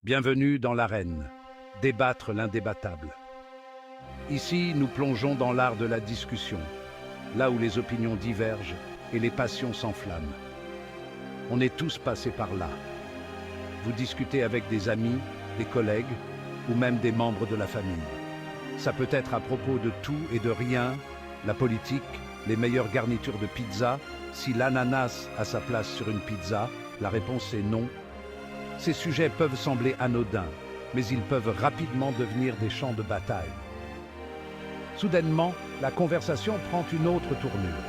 Bienvenue dans l'arène, débattre l'indébattable. Ici, nous plongeons dans l'art de la discussion, là où les opinions divergent et les passions s'enflamment. On est tous passés par là. Vous discutez avec des amis, des collègues ou même des membres de la famille. Ça peut être à propos de tout et de rien, la politique, les meilleures garnitures de pizza, si l'ananas a sa place sur une pizza, la réponse est non. Ces sujets peuvent sembler anodins, mais ils peuvent rapidement devenir des champs de bataille. Soudainement, la conversation prend une autre tournure.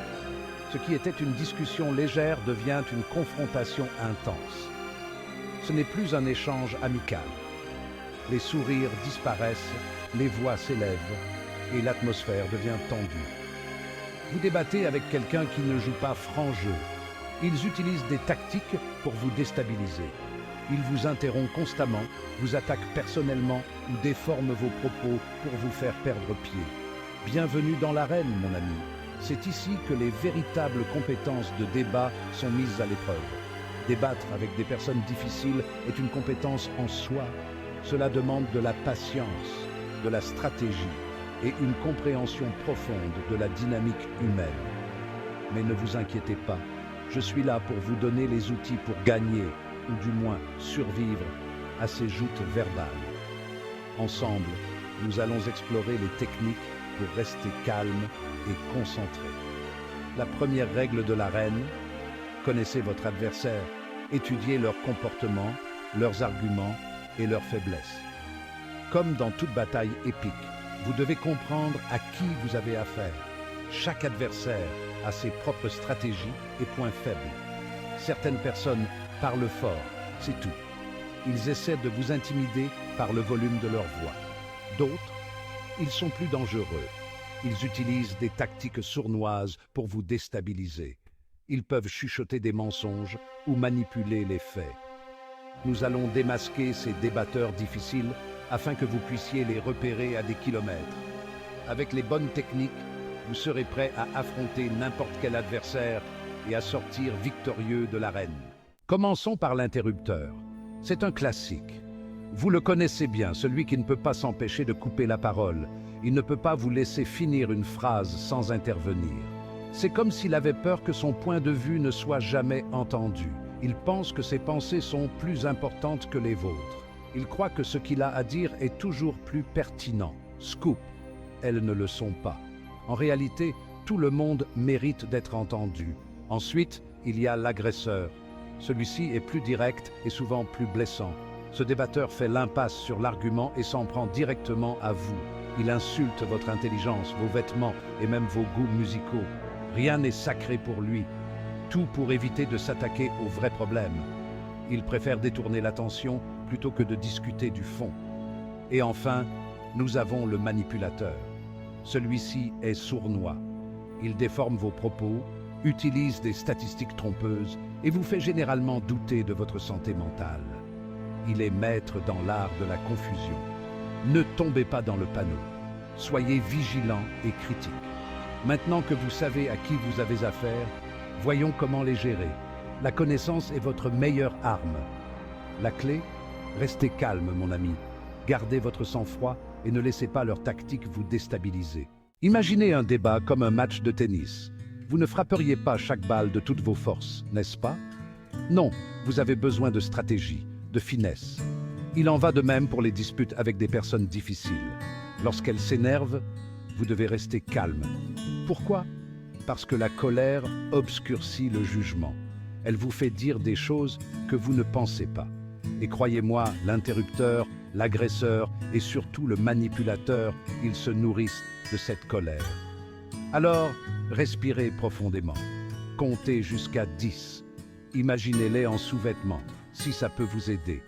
Ce qui était une discussion légère devient une confrontation intense. Ce n'est plus un échange amical. Les sourires disparaissent, les voix s'élèvent et l'atmosphère devient tendue. Vous débattez avec quelqu'un qui ne joue pas franc jeu. Ils utilisent des tactiques pour vous déstabiliser. Ils vous interrompent constamment, vous attaquent personnellement ou déforment vos propos pour vous faire perdre pied. Bienvenue dans l'arène, mon ami. C'est ici que les véritables compétences de débat sont mises à l'épreuve. Débattre avec des personnes difficiles est une compétence en soi. Cela demande de la patience, de la stratégie et une compréhension profonde de la dynamique humaine. Mais ne vous inquiétez pas, je suis là pour vous donner les outils pour gagner, ou du moins survivre à ces joutes verbales. Ensemble, nous allons explorer les techniques pour rester calme et concentré. La première règle de l'arène, connaissez votre adversaire, étudiez leur comportement, leurs arguments et leurs faiblesses. Comme dans toute bataille épique, vous devez comprendre à qui vous avez affaire. Chaque adversaire a ses propres stratégies et points faibles. Certaines personnes parlent fort, c'est tout. Ils essaient de vous intimider par le volume de leur voix. D'autres, ils sont plus dangereux. Ils utilisent des tactiques sournoises pour vous déstabiliser. Ils peuvent chuchoter des mensonges ou manipuler les faits. Nous allons démasquer ces débatteurs difficiles afin que vous puissiez les repérer à des kilomètres. Avec les bonnes techniques, vous serez prêt à affronter n'importe quel adversaire et à sortir victorieux de l'arène. Commençons par l'interrupteur. C'est un classique. Vous le connaissez bien, celui qui ne peut pas s'empêcher de couper la parole. Il ne peut pas vous laisser finir une phrase sans intervenir. C'est comme s'il avait peur que son point de vue ne soit jamais entendu. Il pense que ses pensées sont plus importantes que les vôtres. Il croit que ce qu'il a à dire est toujours plus pertinent. Scoop, elles ne le sont pas. En réalité, tout le monde mérite d'être entendu. Ensuite, il y a l'agresseur. Celui-ci est plus direct et souvent plus blessant. Ce débatteur fait l'impasse sur l'argument et s'en prend directement à vous. Il insulte votre intelligence, vos vêtements et même vos goûts musicaux. Rien n'est sacré pour lui. Tout pour éviter de s'attaquer au vrai problème. Il préfère détourner l'attention plutôt que de discuter du fond. Et enfin, nous avons le manipulateur. Celui-ci est sournois. Il déforme vos propos, utilise des statistiques trompeuses et vous fait généralement douter de votre santé mentale. Il est maître dans l'art de la confusion. Ne tombez pas dans le panneau. Soyez vigilant et critique. Maintenant que vous savez à qui vous avez affaire, voyons comment les gérer. La connaissance est votre meilleure arme. La clé, restez calme, mon ami. Gardez votre sang-froid et ne laissez pas leur tactique vous déstabiliser. Imaginez un débat comme un match de tennis. Vous ne frapperiez pas chaque balle de toutes vos forces, n'est-ce pas? Non, vous avez besoin de stratégie, de finesse. Il en va de même pour les disputes avec des personnes difficiles. Lorsqu'elles s'énervent, vous devez rester calme. Pourquoi? Parce que la colère obscurcit le jugement. Elle vous fait dire des choses que vous ne pensez pas. Et croyez-moi, l'interrupteur, l'agresseur et surtout le manipulateur, ils se nourrissent de cette colère. Alors, respirez profondément. Comptez jusqu'à 10. Imaginez-les en sous-vêtements, si ça peut vous aider.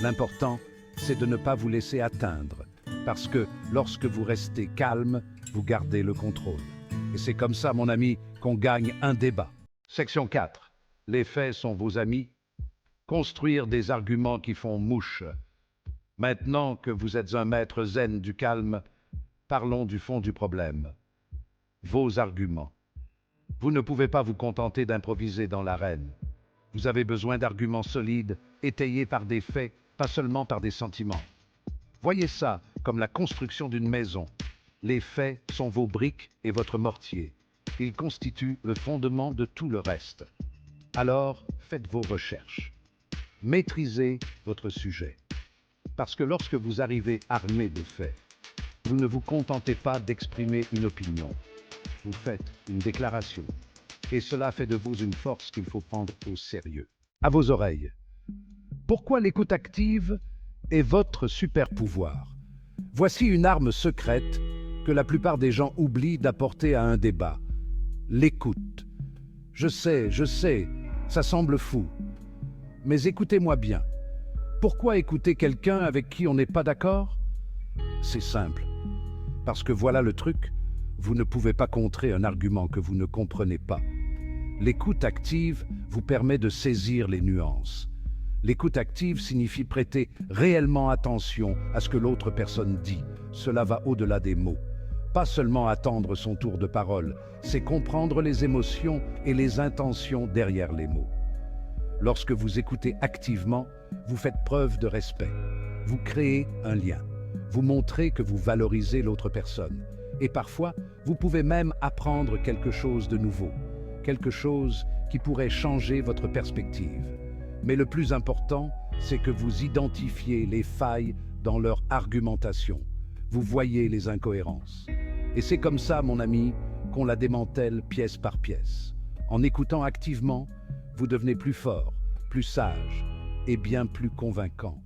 L'important, c'est de ne pas vous laisser atteindre, parce que lorsque vous restez calme, vous gardez le contrôle. Et c'est comme ça, mon ami, qu'on gagne un débat. Section 4. Les faits sont vos amis. Construire des arguments qui font mouche. Maintenant que vous êtes un maître zen du calme, parlons du fond du problème. Vos arguments. Vous ne pouvez pas vous contenter d'improviser dans l'arène. Vous avez besoin d'arguments solides, étayés par des faits pas seulement par des sentiments. Voyez ça comme la construction d'une maison. Les faits sont vos briques et votre mortier. Ils constituent le fondement de tout le reste. Alors, faites vos recherches. Maîtrisez votre sujet. Parce que lorsque vous arrivez armé de faits, vous ne vous contentez pas d'exprimer une opinion. Vous faites une déclaration. Et cela fait de vous une force qu'il faut prendre au sérieux. À vos oreilles. Pourquoi l'écoute active est votre super pouvoir? Voici une arme secrète que la plupart des gens oublient d'apporter à un débat. L'écoute. Je sais, ça semble fou. Mais écoutez-moi bien. Pourquoi écouter quelqu'un avec qui on n'est pas d'accord? C'est simple. Parce que voilà le truc, vous ne pouvez pas contrer un argument que vous ne comprenez pas. L'écoute active vous permet de saisir les nuances. L'écoute active signifie prêter réellement attention à ce que l'autre personne dit. Cela va au-delà des mots. Pas seulement attendre son tour de parole, c'est comprendre les émotions et les intentions derrière les mots. Lorsque vous écoutez activement, vous faites preuve de respect. Vous créez un lien. Vous montrez que vous valorisez l'autre personne. Et parfois, vous pouvez même apprendre quelque chose de nouveau. Quelque chose qui pourrait changer votre perspective. Mais le plus important, c'est que vous identifiez les failles dans leur argumentation. Vous voyez les incohérences. Et c'est comme ça, mon ami, qu'on la démantèle pièce par pièce. En écoutant activement, vous devenez plus fort, plus sage et bien plus convaincant.